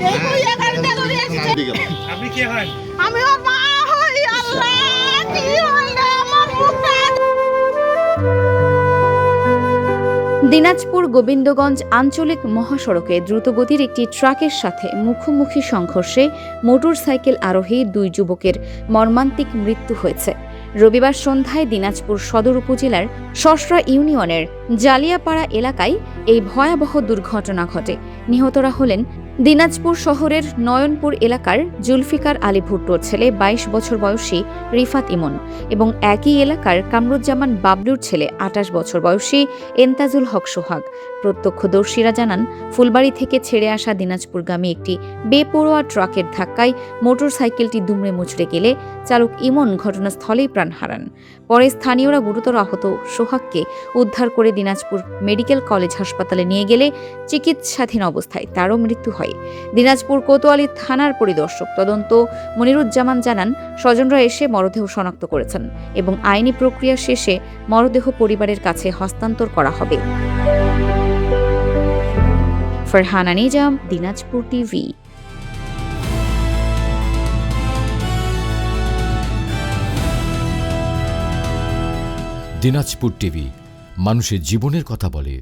এই কইয়া গাড়িটা ধরে আসছে। আপনি কে হয়? আমি ওর মা হই। আল্লাহ কি হইলো আমার মুখটা। দিনাজপুর গোবিন্দগঞ্জ আঞ্চলিক মহাসড়কে দ্রুতগতির একটি ট্রাকের সাথে মুখোমুখি সংঘর্ষে মোটরসাইকেল আরোহী 2 যুবকের মর্মান্তিক মৃত্যু হয়েছে। রবিবার সন্ধ্যায় দিনাজপুর সদর উপজেলার শসরা ইউনিয়নের জালিয়াপাড়া এলাকায় এই ভয়াবহ দুর্ঘটনা ঘটে। নিহতরা হলেন দিনাজপুর শহরের নয়নপুর এলাকার জুলফিকার আলী ভুট্টোর ছেলে 22 বছর বয়সী রিফাত ইমন এবং একই এলাকার কামরুজ্জামান বাবলুর ছেলে 28 বছর বয়সী এন্তাজুল হক সোহাগ। প্রত্যক্ষদর্শীরা জানান, ফুলবাড়ি থেকে ছেড়ে আসা দিনাজপুরগামী একটি বেপরোয়া ট্রাকের ধাক্কায় মোটরসাইকেলটি দুমড়ে মুচড়ে গেলে চালক ইমন ঘটনাস্থলেই প্রাণ হারান। পরে স্থানীয়রা গুরুতর আহত সোহাগকে উদ্ধার করে দিনাজপুর মেডিকেল কলেজ হাসপাতালে নিয়ে গেলে চিকিৎসাধীন অবস্থায় তারও মৃত্যু হয়। দিনাজপুর কোতোয়ালি থানার পরিদর্শক তদন্ত মনিরুজ্জামান জানান, স্বজনরা এসে মরদেহ শনাক্ত করেছেন এবং আইনি প্রক্রিয়া শেষে মরদেহ পরিবারের কাছে হস্তান্তর করা হবে। ফারহানা নিজাম, দিনাজপুর টিভি। দিনাজপুর টিভি মানুষের জীবনের কথা বলে।